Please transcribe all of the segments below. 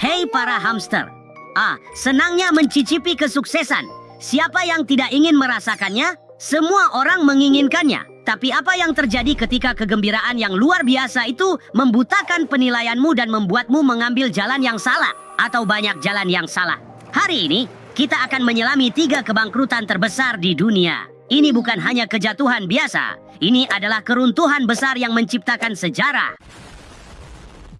Hei para hamster. Senangnya mencicipi kesuksesan. Siapa yang tidak ingin merasakannya? Semua orang menginginkannya. Tapi apa yang terjadi ketika kegembiraan yang luar biasa itu membutakan penilaianmu dan membuatmu mengambil jalan yang salah atau banyak jalan yang salah? Hari ini, kita akan menyelami 3 kebangkrutan terbesar di dunia. Ini bukan hanya kejatuhan biasa. Ini adalah keruntuhan besar yang menciptakan sejarah.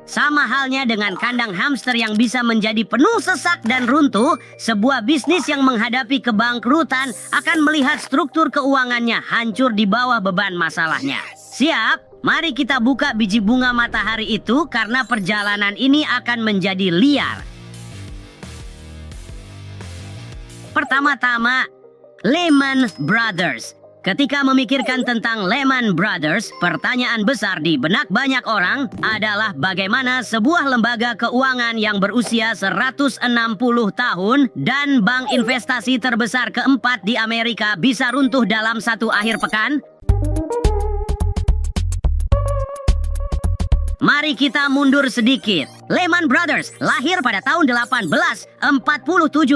Sama halnya dengan kandang hamster yang bisa menjadi penuh sesak dan runtuh, sebuah bisnis yang menghadapi kebangkrutan akan melihat struktur keuangannya hancur di bawah beban masalahnya. Siap? Mari kita buka biji bunga matahari itu karena perjalanan ini akan menjadi liar. Pertama-tama, Lehman Brothers. Ketika memikirkan tentang Lehman Brothers, pertanyaan besar di benak banyak orang adalah bagaimana sebuah lembaga keuangan yang berusia 160 tahun dan bank investasi terbesar keempat di Amerika bisa runtuh dalam satu akhir pekan? Mari kita mundur sedikit. Lehman Brothers lahir pada tahun 1847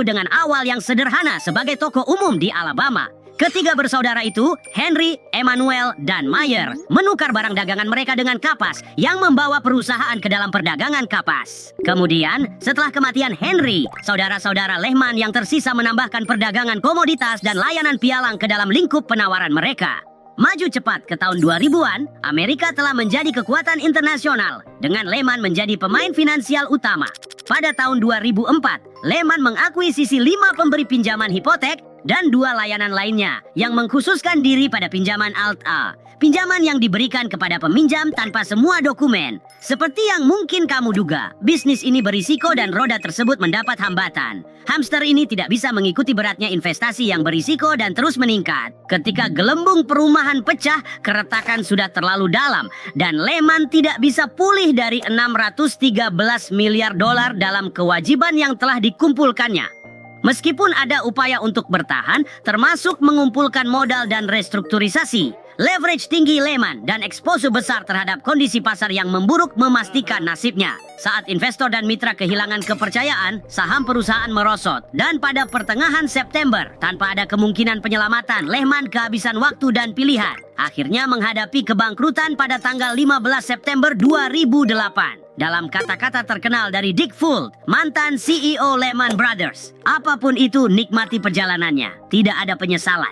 dengan awal yang sederhana sebagai toko umum di Alabama. Ketiga bersaudara itu, Henry, Emmanuel, dan Meyer, menukar barang dagangan mereka dengan kapas yang membawa perusahaan ke dalam perdagangan kapas. Kemudian, setelah kematian Henry, saudara-saudara Lehman yang tersisa menambahkan perdagangan komoditas dan layanan pialang ke dalam lingkup penawaran mereka. Maju cepat ke tahun 2000-an, Amerika telah menjadi kekuatan internasional dengan Lehman menjadi pemain finansial utama. Pada tahun 2004, Lehman mengakuisisi 5 pemberi pinjaman hipotek dan 2 layanan lainnya yang mengkhususkan diri pada pinjaman Alt-A. Pinjaman yang diberikan kepada peminjam tanpa semua dokumen. Seperti yang mungkin kamu duga, bisnis ini berisiko dan roda tersebut mendapat hambatan. Hamster ini tidak bisa mengikuti beratnya investasi yang berisiko dan terus meningkat. Ketika gelembung perumahan pecah, keretakan sudah terlalu dalam dan Lehman tidak bisa pulih dari 613 miliar dolar dalam kewajiban yang telah dikumpulkannya. Meskipun ada upaya untuk bertahan, termasuk mengumpulkan modal dan restrukturisasi, leverage tinggi Lehman dan eksposur besar terhadap kondisi pasar yang memburuk memastikan nasibnya. Saat investor dan mitra kehilangan kepercayaan, saham perusahaan merosot. Dan pada pertengahan September, tanpa ada kemungkinan penyelamatan, Lehman kehabisan waktu dan pilihan. Akhirnya menghadapi kebangkrutan pada tanggal 15 September 2008. Dalam kata-kata terkenal dari Dick Fuld, mantan CEO Lehman Brothers, apapun itu nikmati perjalanannya, tidak ada penyesalan.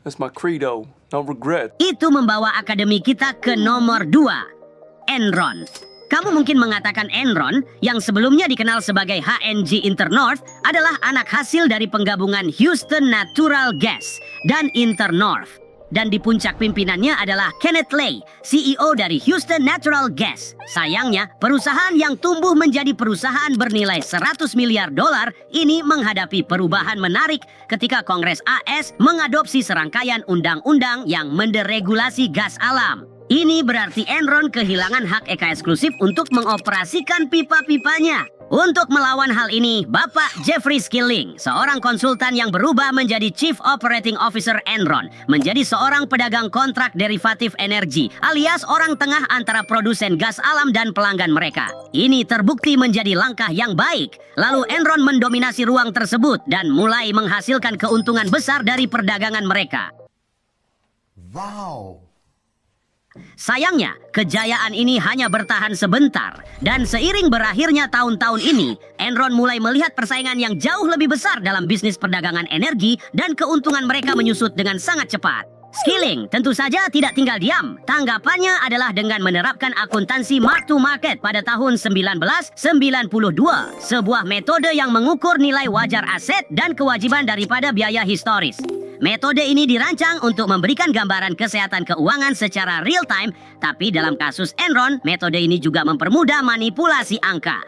That's my credo, no regret. Itu membawa akademi kita ke nomor 2, Enron. Kamu mungkin mengatakan Enron, yang sebelumnya dikenal sebagai HNG Internorth, adalah anak hasil dari penggabungan Houston Natural Gas dan Internorth. Dan di puncak pimpinannya adalah Kenneth Lay, CEO dari Houston Natural Gas. Sayangnya, perusahaan yang tumbuh menjadi perusahaan bernilai 100 miliar dolar ini menghadapi perubahan menarik ketika Kongres AS mengadopsi serangkaian undang-undang yang menderegulasi gas alam. Ini berarti Enron kehilangan hak eka eksklusif untuk mengoperasikan pipa-pipanya. Untuk melawan hal ini, Bapak Jeffrey Skilling, seorang konsultan yang berubah menjadi Chief Operating Officer Enron, menjadi seorang pedagang kontrak derivatif energi, alias orang tengah antara produsen gas alam dan pelanggan mereka. Ini terbukti menjadi langkah yang baik. Lalu Enron mendominasi ruang tersebut dan mulai menghasilkan keuntungan besar dari perdagangan mereka. Wow. Sayangnya, kejayaan ini hanya bertahan sebentar. Dan seiring berakhirnya tahun-tahun ini, Enron mulai melihat persaingan yang jauh lebih besar dalam bisnis perdagangan energi dan keuntungan mereka menyusut dengan sangat cepat. Skilling tentu saja tidak tinggal diam. Tanggapannya adalah dengan menerapkan akuntansi mark to market pada tahun 1992, sebuah metode yang mengukur nilai wajar aset dan kewajiban daripada biaya historis. Metode ini dirancang untuk memberikan gambaran kesehatan keuangan secara real time, tapi dalam kasus Enron, metode ini juga mempermudah manipulasi angka.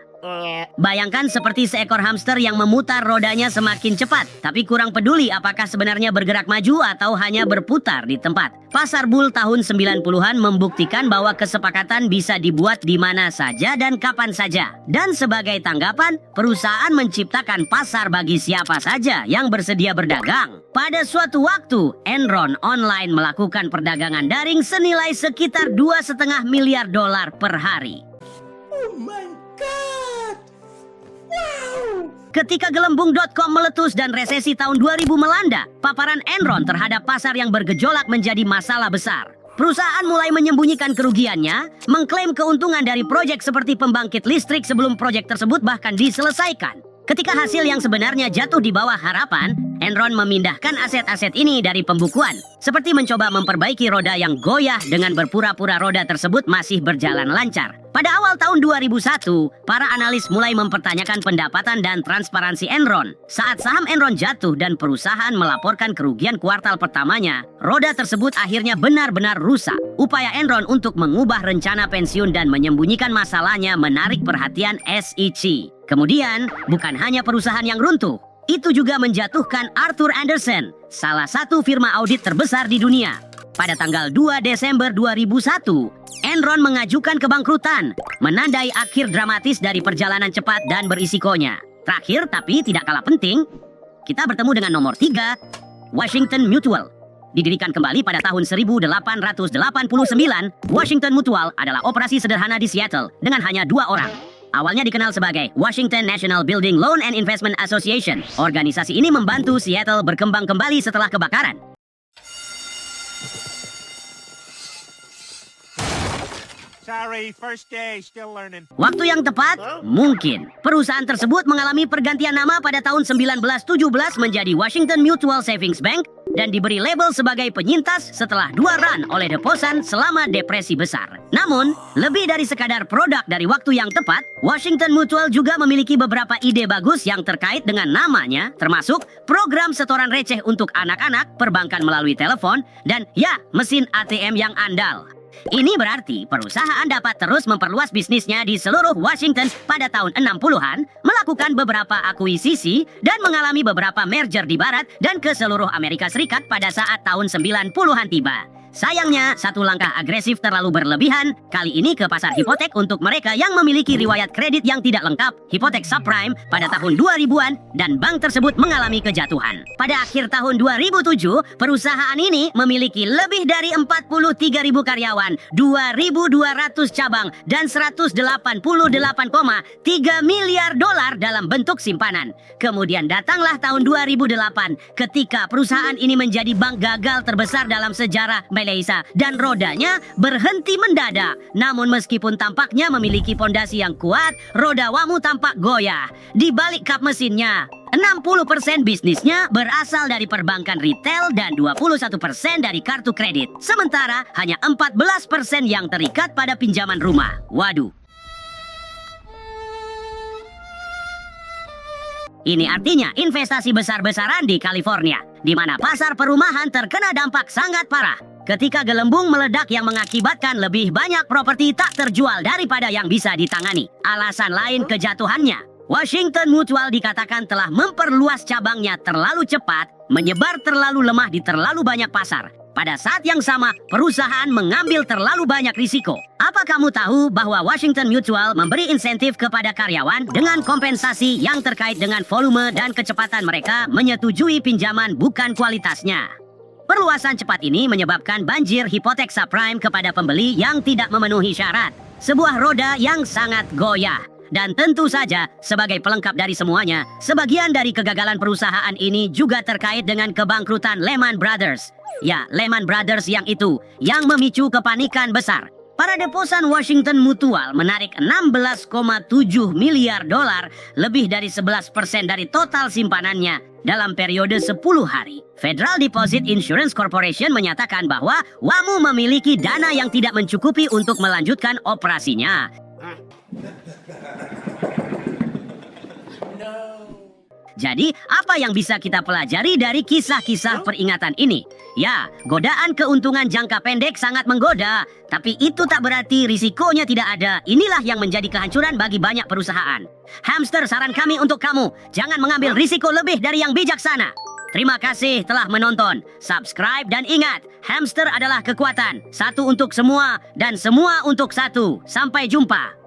Bayangkan seperti seekor hamster yang memutar rodanya semakin cepat, tapi kurang peduli apakah sebenarnya bergerak maju atau hanya berputar di tempat. Pasar bull tahun 90-an membuktikan bahwa kesepakatan bisa dibuat di mana saja dan kapan saja. Dan sebagai tanggapan, perusahaan menciptakan pasar bagi siapa saja yang bersedia berdagang. Pada suatu waktu, Enron Online melakukan perdagangan daring senilai sekitar 2,5 miliar dolar per hari. Oh my God! Ketika gelembung.com meletus dan resesi tahun 2000 melanda, paparan Enron terhadap pasar yang bergejolak menjadi masalah besar. Perusahaan mulai menyembunyikan kerugiannya, mengklaim keuntungan dari proyek seperti pembangkit listrik sebelum proyek tersebut bahkan diselesaikan. Ketika hasil yang sebenarnya jatuh di bawah harapan, Enron memindahkan aset-aset ini dari pembukuan, seperti mencoba memperbaiki roda yang goyah dengan berpura-pura roda tersebut masih berjalan lancar. Pada awal tahun 2001, para analis mulai mempertanyakan pendapatan dan transparansi Enron. Saat saham Enron jatuh dan perusahaan melaporkan kerugian kuartal pertamanya, roda tersebut akhirnya benar-benar rusak. Upaya Enron untuk mengubah rencana pensiun dan menyembunyikan masalahnya menarik perhatian SEC. Kemudian, bukan hanya perusahaan yang runtuh, itu juga menjatuhkan Arthur Andersen, salah satu firma audit terbesar di dunia. Pada tanggal 2 Desember 2001, Enron mengajukan kebangkrutan, menandai akhir dramatis dari perjalanan cepat dan berisikonya. Terakhir, tapi tidak kalah penting, kita bertemu dengan nomor 3, Washington Mutual. Didirikan kembali pada tahun 1889, Washington Mutual adalah operasi sederhana di Seattle dengan hanya 2 orang. Awalnya dikenal sebagai Washington National Building Loan and Investment Association. Organisasi ini membantu Seattle berkembang kembali setelah kebakaran. Sorry, first day, still learning. Waktu yang tepat? Mungkin. Perusahaan tersebut mengalami pergantian nama pada tahun 1917 menjadi Washington Mutual Savings Bank dan diberi label sebagai penyintas setelah 2 run oleh Deposan selama depresi besar. Namun, lebih dari sekadar produk dari waktu yang tepat, Washington Mutual juga memiliki beberapa ide bagus yang terkait dengan namanya, termasuk program setoran receh untuk anak-anak, perbankan melalui telepon, dan ya, mesin ATM yang andal. Ini berarti perusahaan dapat terus memperluas bisnisnya di seluruh Washington pada tahun 60-an, melakukan beberapa akuisisi, dan mengalami beberapa merger di barat dan ke seluruh Amerika Serikat pada saat tahun 90-an tiba. Sayangnya, satu langkah agresif terlalu berlebihan, kali ini ke pasar hipotek untuk mereka yang memiliki riwayat kredit yang tidak lengkap, hipotek subprime, pada tahun 2000-an, dan bank tersebut mengalami kejatuhan. Pada akhir tahun 2007, perusahaan ini memiliki lebih dari 43.000 karyawan, 2.200 cabang, dan 188,3 miliar dolar dalam bentuk simpanan. Kemudian datanglah tahun 2008, ketika perusahaan ini menjadi bank gagal terbesar dalam sejarah Malaysia dan rodanya berhenti mendadak. Namun meskipun tampaknya memiliki pondasi yang kuat, roda WAMU tampak goyah. Di balik kap mesinnya, 60% bisnisnya berasal dari perbankan retail dan 21% dari kartu kredit. Sementara hanya 14% yang terikat pada pinjaman rumah. Waduh. Ini artinya investasi besar-besaran di California, di mana pasar perumahan terkena dampak sangat parah. Ketika gelembung meledak yang mengakibatkan lebih banyak properti tak terjual daripada yang bisa ditangani. Alasan lain kejatuhannya, Washington Mutual dikatakan telah memperluas cabangnya terlalu cepat, menyebar terlalu lemah di terlalu banyak pasar. Pada saat yang sama, perusahaan mengambil terlalu banyak risiko. Apa kamu tahu bahwa Washington Mutual memberi insentif kepada karyawan dengan kompensasi yang terkait dengan volume dan kecepatan mereka menyetujui pinjaman bukan kualitasnya? Perluasan cepat ini menyebabkan banjir hipotek subprime kepada pembeli yang tidak memenuhi syarat. Sebuah roda yang sangat goyah. Dan tentu saja, sebagai pelengkap dari semuanya, sebagian dari kegagalan perusahaan ini juga terkait dengan kebangkrutan Lehman Brothers. Ya, Lehman Brothers yang itu, yang memicu kepanikan besar. Para deposan Washington Mutual menarik 16,7 miliar dolar, lebih dari 11% dari total simpanannya dalam periode 10 hari. Federal Deposit Insurance Corporation menyatakan bahwa WAMU memiliki dana yang tidak mencukupi untuk melanjutkan operasinya. Jadi, apa yang bisa kita pelajari dari kisah-kisah peringatan ini? Ya, godaan keuntungan jangka pendek sangat menggoda, tapi itu tak berarti risikonya tidak ada. Inilah yang menjadi kehancuran bagi banyak perusahaan. Hamster, saran kami untuk kamu, jangan mengambil risiko lebih dari yang bijaksana. Terima kasih telah menonton. Subscribe dan ingat, hamster adalah kekuatan. Satu untuk semua dan semua untuk satu. Sampai jumpa.